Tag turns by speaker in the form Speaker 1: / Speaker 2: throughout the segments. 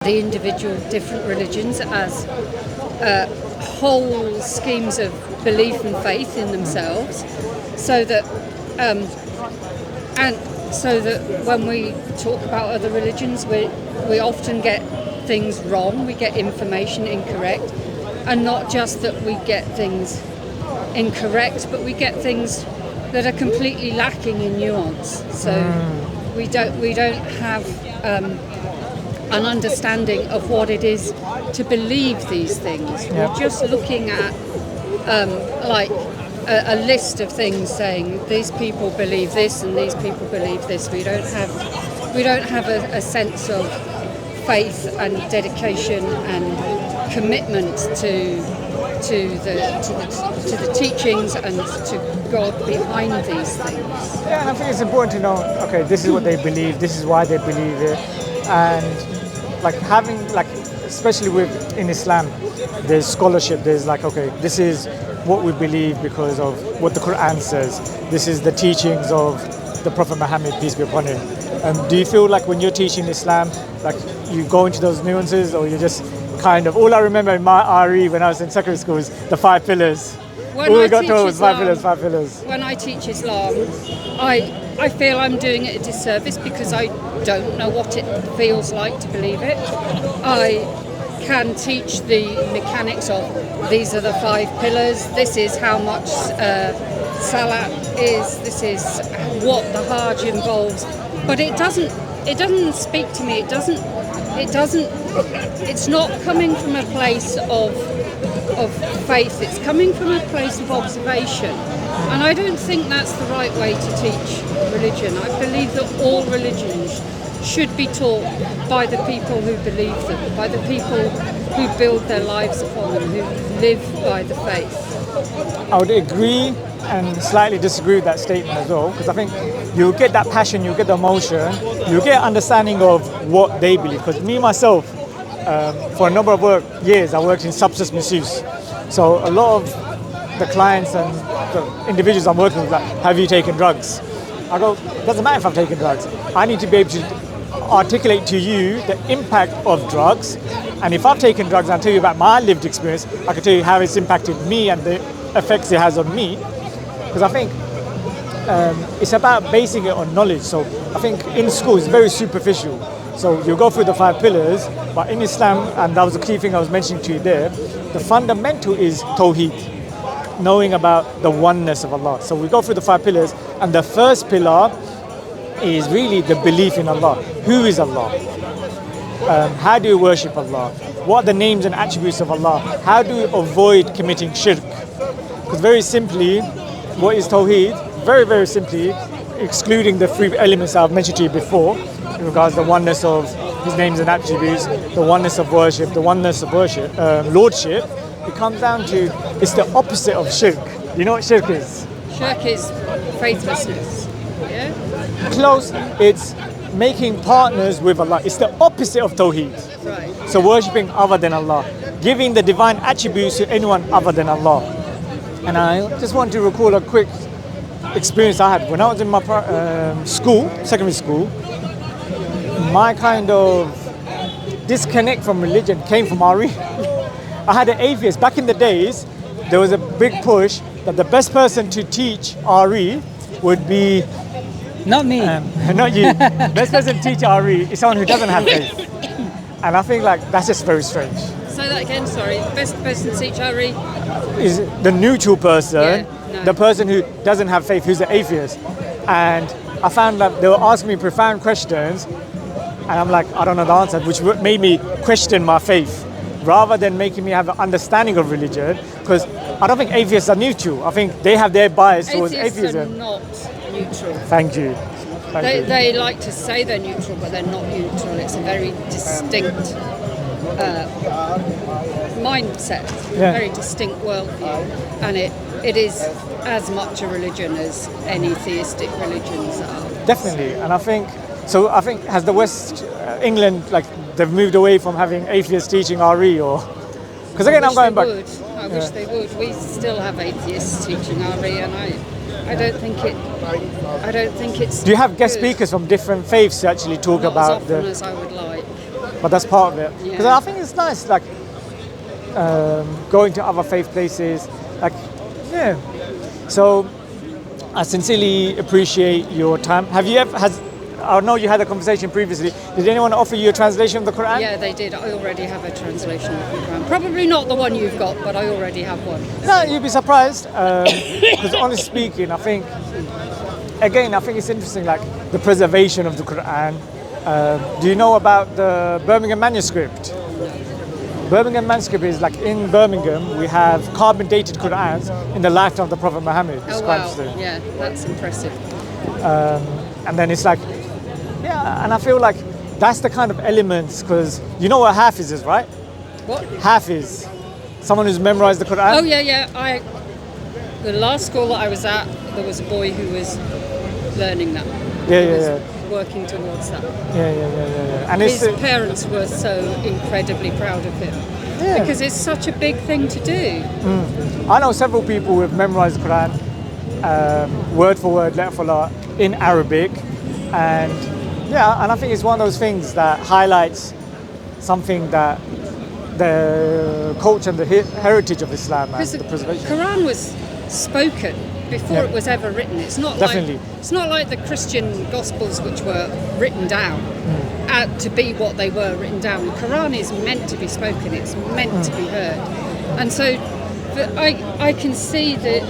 Speaker 1: the individual different religions as whole schemes of belief and faith in themselves, so that when we talk about other religions, we often get things wrong, we get information incorrect, and not just that we get things incorrect, but we get things that are completely lacking in nuance. So we don't have an understanding of what it is to believe these things.
Speaker 2: Yep.
Speaker 1: We're just looking at like a list of things saying these people believe this and these people believe this. We don't have a sense of faith and dedication and commitment to the teachings and to God behind these things.
Speaker 2: Yeah, and I think it's important to know, okay, this is what they believe, this is why they believe it, and like having, like, especially in Islam, there's scholarship, there's like, okay, this is what we believe because of what the Quran says, this is the teachings of the Prophet Muhammad, peace be upon him. Do you feel like when you're teaching Islam, like you go into those nuances, or you just kind of, all I remember in my RE when I was in secondary school is the 5 pillars.
Speaker 1: When
Speaker 2: all
Speaker 1: I
Speaker 2: we got
Speaker 1: teach
Speaker 2: told was
Speaker 1: Islam,
Speaker 2: 5 pillars.
Speaker 1: When I teach Islam, I feel I'm doing it a disservice because I don't know what it feels like to believe it. I can teach the mechanics of these are the 5 pillars, this is how much salat is, this is what the Hajj involves, but it doesn't speak to me. It's not coming from a place of faith, it's coming from a place of observation. And I don't think that's the right way to teach religion. I believe that all religions should be taught by the people who believe them, by the people who build their lives upon them, who live by the faith.
Speaker 2: I would agree and slightly disagree with that statement as well, because I think you get that passion, you get the emotion, you get understanding of what they believe. Because me myself, for a number of years, I worked in substance misuse. So a lot of the clients and the individuals I'm working with, like, have you taken drugs? I go, doesn't matter if I've taken drugs. I need to be able to articulate to you the impact of drugs. And if I've taken drugs and I tell you about my lived experience, I can tell you how it's impacted me and the effects it has on me. Because I think it's about basing it on knowledge. So I think in school it's very superficial. So you go through the 5 pillars, but in Islam, and that was the key thing I was mentioning to you there, the fundamental is Tawheed, knowing about the oneness of Allah. So we go through the 5 pillars, and the first pillar is really the belief in Allah. Who is Allah? How do you worship Allah? What are the names and attributes of Allah? How do you avoid committing shirk? Because very simply, what is Tawheed? Very, very simply, excluding the 3 elements I've mentioned to you before, in regards to the oneness of His names and attributes, the oneness of worship, the oneness of worship, lordship, it comes down to, it's the opposite of shirk. You know what shirk is?
Speaker 1: Shirk is faithlessness. Yeah?
Speaker 2: Close, it's making partners with Allah. It's the opposite of Tawheed.
Speaker 1: Right.
Speaker 2: So worshipping other than Allah, giving the divine attributes to anyone other than Allah. And I just want to recall a quick experience I had when I was in my secondary school. My kind of disconnect from religion came from RE. I had an atheist. Back in the days, there was a big push that the best person to teach RE would be...
Speaker 3: Not me.
Speaker 2: Not you. Best person to teach RE is someone who doesn't have faith. And I think like that's just very strange.
Speaker 1: Say that again, sorry. Best person to teach RE?
Speaker 2: Is the neutral person,
Speaker 1: no.
Speaker 2: the person who doesn't have faith, who's an atheist. And I found that they were asking me profound questions, and I'm like, I don't know the answer, which made me question my faith, rather than making me have an understanding of religion. Because I don't think atheists are neutral. I think they have their bias towards atheism.
Speaker 1: Atheists are not neutral.
Speaker 2: Thank you.
Speaker 1: They like to say they're neutral, but they're not neutral. It's a very distinct mindset,
Speaker 2: Yeah.
Speaker 1: very distinct worldview, and it is as much a religion as any theistic religions are.
Speaker 2: Definitely, and I think has the West England, like, they've moved away from having atheists teaching RE, or because again I'm going back.
Speaker 1: I wish they would. We still have atheists teaching RE, and I don't think it's.
Speaker 2: Do you have guest
Speaker 1: good.
Speaker 2: speakers from different faiths to actually talk
Speaker 1: Not
Speaker 2: about
Speaker 1: as often as I would like.
Speaker 2: but that's part of it. Because
Speaker 1: Yeah.
Speaker 2: I think it's nice, like going to other faith places, like yeah. So I sincerely appreciate your time. Have you ever I know you had a conversation previously. Did anyone offer you a translation of the Quran?
Speaker 1: Yeah, they did. I already have a translation of the Quran. Probably not the one you've got, but I already have one.
Speaker 2: No, you'd be surprised. Because honestly speaking, I think it's interesting, like the preservation of the Quran. Do you know about the Birmingham manuscript? Birmingham manuscript is like in Birmingham, we have carbon dated Qurans in the lifetime of the Prophet Muhammad. It's
Speaker 1: Oh
Speaker 2: quite
Speaker 1: wow,
Speaker 2: interesting.
Speaker 1: yeah, that's impressive.
Speaker 2: And then it's like, yeah, and I feel like that's the kind of elements, because you know what Hafiz is, right?
Speaker 1: What?
Speaker 2: Hafiz, someone who's memorized the Quran.
Speaker 1: Oh yeah. The last school that I was at, there was a boy who was learning that.
Speaker 2: Yeah.
Speaker 1: Working towards that.
Speaker 2: Yeah. And
Speaker 1: His
Speaker 2: it's
Speaker 1: parents were so incredibly proud of him
Speaker 2: yeah.
Speaker 1: because it's such a big thing to do.
Speaker 2: I know several people who have memorized the Quran, word for word, letter for letter, in Arabic, and I think it's one of those things that highlights something that the culture and the heritage of Islam and
Speaker 1: Because
Speaker 2: the
Speaker 1: the
Speaker 2: preservation.
Speaker 1: Quran was spoken before
Speaker 2: Yeah.
Speaker 1: it was ever written. It's not
Speaker 2: Definitely.
Speaker 1: it's not like the Christian Gospels, which were written down to be what they were written down. The Quran is meant to be spoken. It's meant to be heard, and so I can see the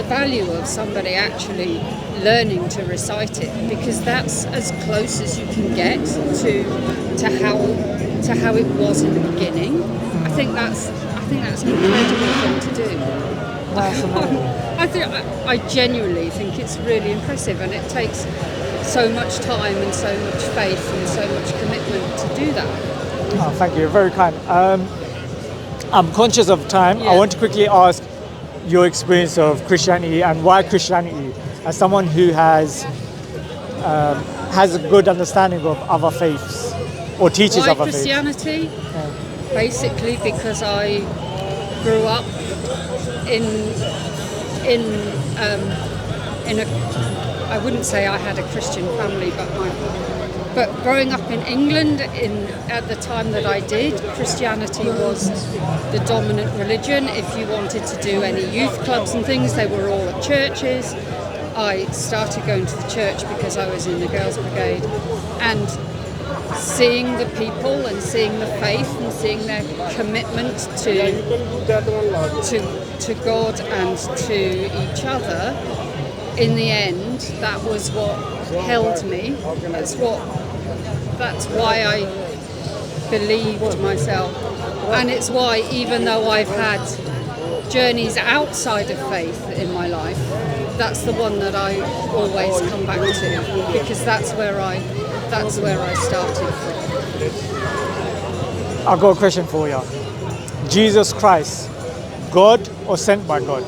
Speaker 1: value of somebody actually learning to recite it, because that's as close as you can get to how it was in the beginning. I think that's an incredible thing to do. I genuinely think it's really impressive, and it takes so much time and so much faith and so much commitment to do that.
Speaker 2: Oh, thank you, you're very kind. I'm conscious of time. I
Speaker 1: Yeah.
Speaker 2: want to quickly ask your experience of Christianity and why Christianity, as someone who has a good understanding of other faiths or teaches
Speaker 1: Why
Speaker 2: other
Speaker 1: Christianity? Basically because I grew up in a, I wouldn't say I had a Christian family, but growing up in England at the time that I did, Christianity was the dominant religion. If you wanted to do any youth clubs and things, they were all at churches. I started going to the church because I was in the Girls' Brigade, and seeing the people and seeing the faith and seeing their commitment to God and to each other, in the end, that was what held me. That's why I believed myself, and it's why, even though I've had journeys outside of faith in my life, that's the one that I always come back to, because that's where I started from.
Speaker 2: I've got a question for you. Jesus Christ, God or sent by God?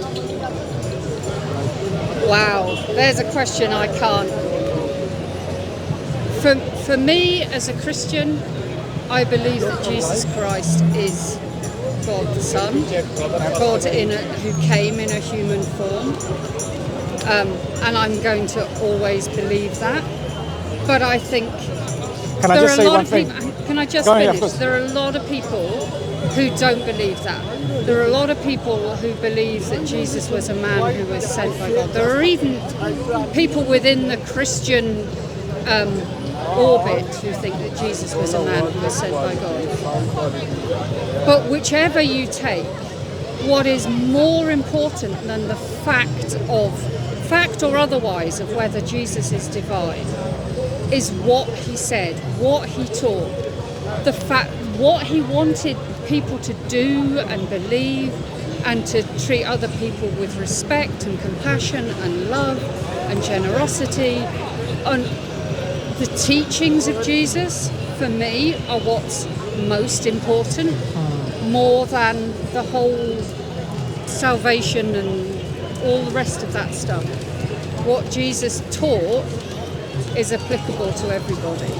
Speaker 1: Wow, there's a question I can't. For me, as a Christian, I believe that Jesus Christ is God the Son, God who came in a human form, and I'm going to always believe that. But I think
Speaker 2: Can I just say one thing?
Speaker 1: Can I just
Speaker 2: Go ahead, of
Speaker 1: finish?
Speaker 2: course.
Speaker 1: There are a lot of people who don't believe that. There are a lot of people who believe that Jesus was a man who was sent by God. There are even people within the Christian orbit who think that Jesus was a man who was sent by God. But whichever you take, what is more important than the fact or otherwise of whether Jesus is divine is what he said, what he taught, what he wanted people to do and believe, and to treat other people with respect and compassion and love and generosity. And the teachings of Jesus, for me, are what's most important, more than the whole salvation and all the rest of that stuff. What Jesus taught is applicable to everybody,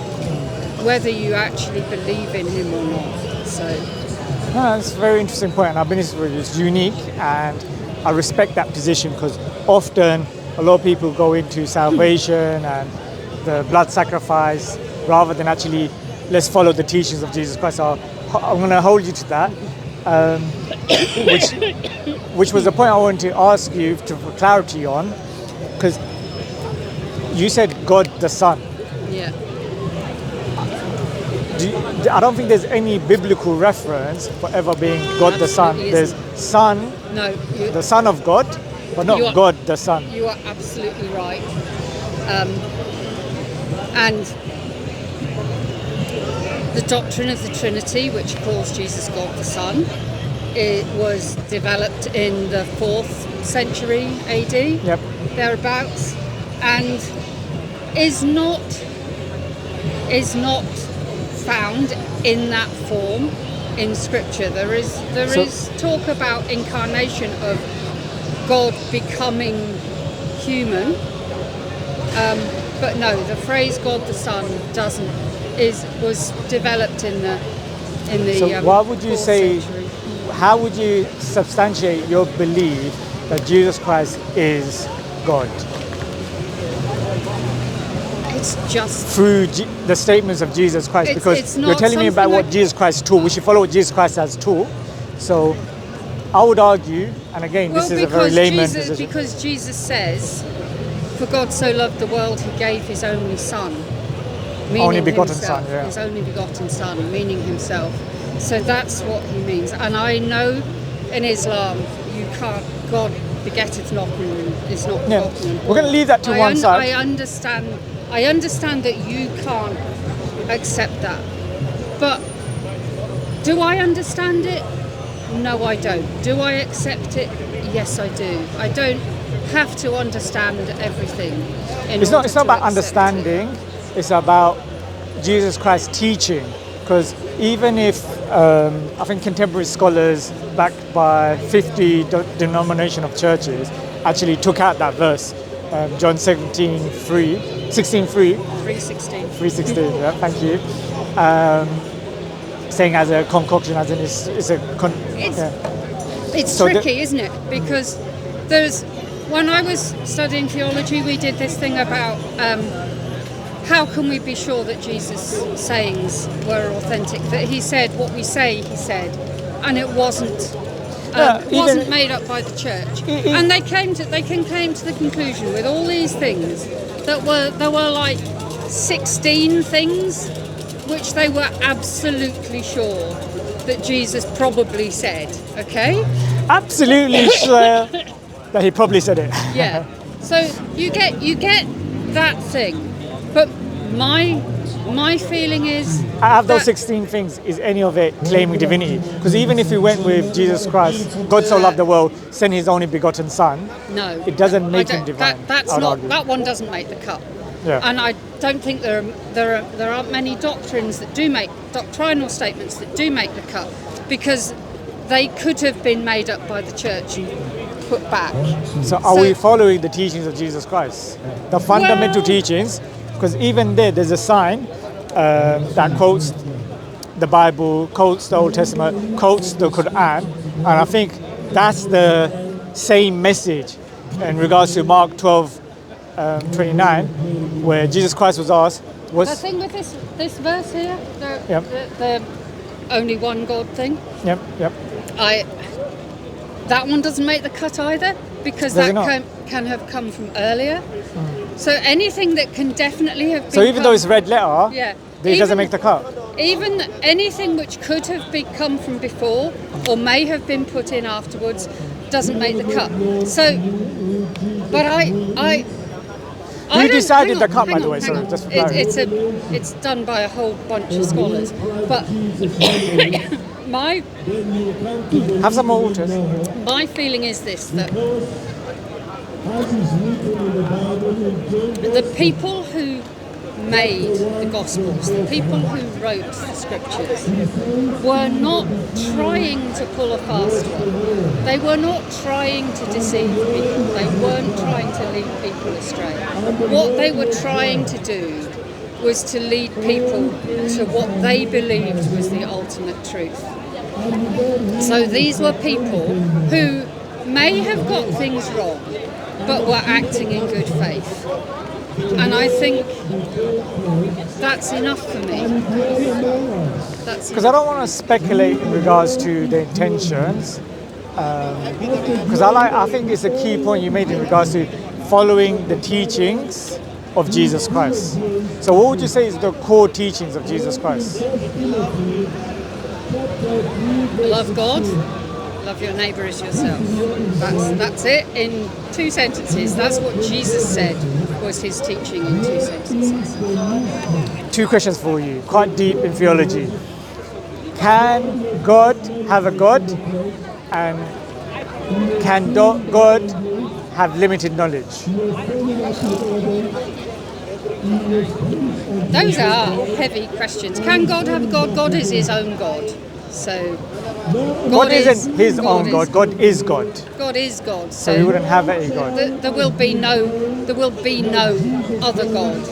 Speaker 1: whether you actually believe in him or not. So
Speaker 2: No, that's a very interesting point, and I believe it's unique, and I respect that position, because often a lot of people go into salvation and the blood sacrifice rather than actually let's follow the teachings of Jesus Christ. So I'm going to hold you to that, which was the point I wanted to ask you for clarity on, because you said God the Son.
Speaker 1: Yeah.
Speaker 2: I don't think there's any biblical reference for ever being God the Son.
Speaker 1: Absolutely
Speaker 2: There's
Speaker 1: isn't.
Speaker 2: Son, the Son of God, but not God the Son.
Speaker 1: You are absolutely right. And the doctrine of the Trinity, which calls Jesus God the Son, it was developed in the 4th century AD,
Speaker 2: Yep.
Speaker 1: thereabouts, and is not found in that form in Scripture. There is talk about incarnation of God becoming human, but no, the phrase God the Son was developed in the
Speaker 2: So why would you
Speaker 1: 4th
Speaker 2: say?
Speaker 1: century.
Speaker 2: How would you substantiate your belief that Jesus Christ is God?
Speaker 1: It's just
Speaker 2: Through the statements of Jesus Christ, because
Speaker 1: it's
Speaker 2: you're
Speaker 1: not
Speaker 2: telling me about
Speaker 1: something
Speaker 2: what
Speaker 1: like-
Speaker 2: Jesus Christ taught. We should follow what Jesus Christ has taught. So I would argue, and again, this is a very layman position.
Speaker 1: Because Jesus says, "For God so loved the world, He gave His only Son." Meaning
Speaker 2: Only begotten
Speaker 1: himself,
Speaker 2: Son, yeah.
Speaker 1: His only begotten Son, meaning Himself. So that's what He means. And I know in Islam, you can't. God begetteth not and is not
Speaker 2: Yeah.
Speaker 1: begotten. and
Speaker 2: We're going to leave that to one side.
Speaker 1: I understand that you can't accept that. But do I understand it? No, I don't. Do I accept it? Yes, I do. I don't have to understand everything.
Speaker 2: It's not about
Speaker 1: accept
Speaker 2: understanding. It's about Jesus Christ's teaching. Because even if I think contemporary scholars backed by 50 denomination of churches actually took out that verse, John 16:3, 3:16, yeah, thank you. Saying as a concoction, as in
Speaker 1: It's
Speaker 2: So
Speaker 1: tricky, isn't it? Because when I was studying theology, we did this thing about how can we be sure that Jesus' sayings were authentic? That He said what we say He said, and it wasn't made up by the church. And they came to the conclusion with all these things that there were like 16 things which they were absolutely sure that Jesus probably said. Okay?
Speaker 2: absolutely sure that he probably said it.
Speaker 1: Yeah. So you get that thing, but my feeling is
Speaker 2: Out of those
Speaker 1: that-
Speaker 2: 16 things, is any of it claiming divinity? Because even if we went with Jesus Christ, God so loved the world, sent His only begotten Son,
Speaker 1: no,
Speaker 2: it doesn't make
Speaker 1: I don't-
Speaker 2: Him divine.
Speaker 1: That's
Speaker 2: I would
Speaker 1: not
Speaker 2: argue.
Speaker 1: that one doesn't make the cut.
Speaker 2: Yeah.
Speaker 1: And I don't think there aren't many doctrines that do make doctrinal statements that do make the cut, because they could have been made up by the church and put back.
Speaker 2: So are we following the teachings of Jesus Christ? The fundamental teachings? Because even there's a sign that quotes the Bible, quotes the Old Testament, quotes the Quran, and I think that's the same message in regards to Mark 12:29, where Jesus Christ was asked,
Speaker 1: The thing with this verse here, the only one God thing,
Speaker 2: Yep.
Speaker 1: that one doesn't make the cut either, because
Speaker 2: Does it
Speaker 1: that
Speaker 2: not?
Speaker 1: can have come from earlier. So anything that can definitely have been
Speaker 2: So even though it's red letter,
Speaker 1: yeah,
Speaker 2: it doesn't make the cut.
Speaker 1: Even anything which could have come from before or may have been put in afterwards doesn't make the cut. So, but
Speaker 2: Who decided the cut, by
Speaker 1: hang
Speaker 2: the way?
Speaker 1: on,
Speaker 2: Sorry,
Speaker 1: hang on.
Speaker 2: just for clarity.
Speaker 1: It's done by a whole bunch of scholars. But
Speaker 2: Have some more water.
Speaker 1: my feeling is this, that the people who made the Gospels, the people who wrote the Scriptures, were not trying to pull a fast one. They were not trying to deceive people. They weren't trying to lead people astray. What they were trying to do was to lead people to what they believed was the ultimate truth. So these were people who may have got things wrong, but were acting in good faith. And I think that's enough for me. That's
Speaker 2: Because I don't want to speculate in regards to the intentions. Because I think it's a key point you made in regards to following the teachings of Jesus Christ. So what would you say is the core teachings of Jesus Christ?
Speaker 1: love God, love your neighbour as yourself. That's it in 2 sentences. That's what Jesus said was his teaching in 2 sentences.
Speaker 2: 2 questions for you, quite deep in theology. Can God have a God? And can God have limited knowledge?
Speaker 1: Those are heavy questions. Can God have a God? God is his own God. So
Speaker 2: God isn't his own God. God is God.
Speaker 1: God is God.
Speaker 2: So he wouldn't have a God.
Speaker 1: There will be no other God.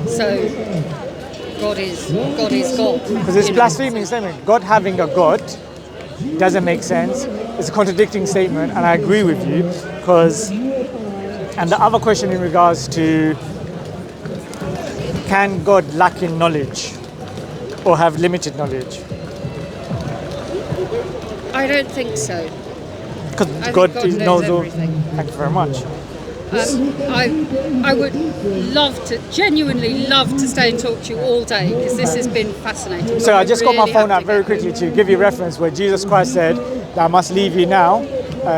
Speaker 1: So God is God.
Speaker 2: Because it's blaspheming statement. God having a God doesn't make sense. It's a contradicting statement, and I agree with you. And the other question in regards to, can God lack in knowledge or have limited knowledge?
Speaker 1: I don't think so.
Speaker 2: Because
Speaker 1: God
Speaker 2: knows all.
Speaker 1: everything.
Speaker 2: Thank you very much.
Speaker 1: I would genuinely love to stay and talk to you all day because this has been fascinating.
Speaker 2: So I just got my
Speaker 1: really
Speaker 2: phone
Speaker 1: have
Speaker 2: out
Speaker 1: to
Speaker 2: very
Speaker 1: get
Speaker 2: quickly to give you reference where Jesus Christ said that I must leave you now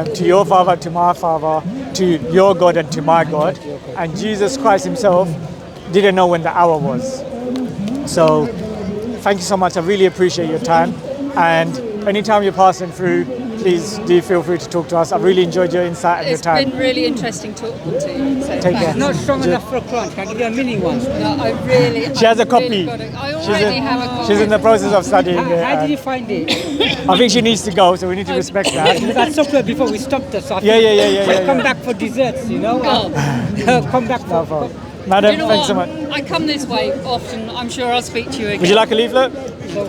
Speaker 2: to your Father, to my Father, to your God and to my God. And Jesus Christ himself didn't know when the hour was. So thank you so much. I really appreciate your time. And anytime you're passing through, please do feel free to talk to us. I've really enjoyed your insight and your time.
Speaker 1: It's been really interesting talking to you. So
Speaker 2: Take care.
Speaker 3: Not strong enough for a crunch. Can I give you a mini one?
Speaker 1: No, I really.
Speaker 2: She has a copy.
Speaker 1: Really I already have a copy.
Speaker 2: She's in the process of studying it.
Speaker 3: How did you find it?
Speaker 2: I think she needs to go, so we need to respect that.
Speaker 3: That's chocolate before we stopped us. So I
Speaker 2: Yeah.
Speaker 3: think come back for desserts, you know? Come back
Speaker 2: No
Speaker 3: for...
Speaker 2: problem. Madam,
Speaker 1: You know
Speaker 2: thanks so
Speaker 1: what?
Speaker 2: much.
Speaker 1: I come this way often. I'm sure I'll speak to you again.
Speaker 2: Would you like a leaflet?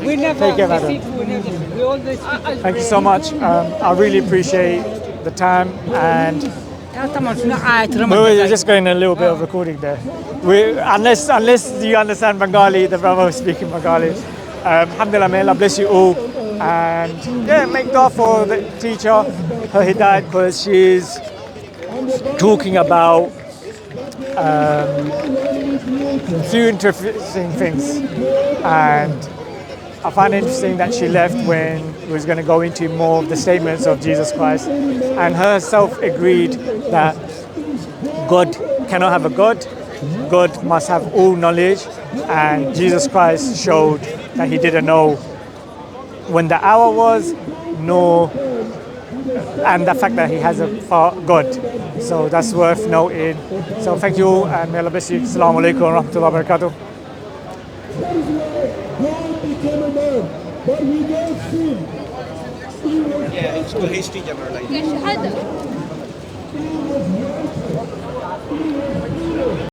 Speaker 3: We never...
Speaker 2: Take care, madam.
Speaker 3: We always...
Speaker 2: Thank you so much. I really appreciate the time, and we're just going a little bit of recording there. Unless you understand Bengali, the brother was speaking Bengali. Alhamdulillah, may Allah bless you all. And yeah, make dua for the teacher, her hidayat, because she's talking about a few interesting things. And I find it interesting that she left when we was going to go into more of the statements of Jesus Christ, and herself agreed that God cannot have a God. God must have all knowledge, and Jesus Christ showed that he didn't know when the hour was, and the fact that he has a God. So that's worth noting. So thank you all, and may Allah bless you. Assalamu alaikum wa rahmatullahi wa barakatuh.
Speaker 4: But we don't see. Yeah, it's too hasty, General.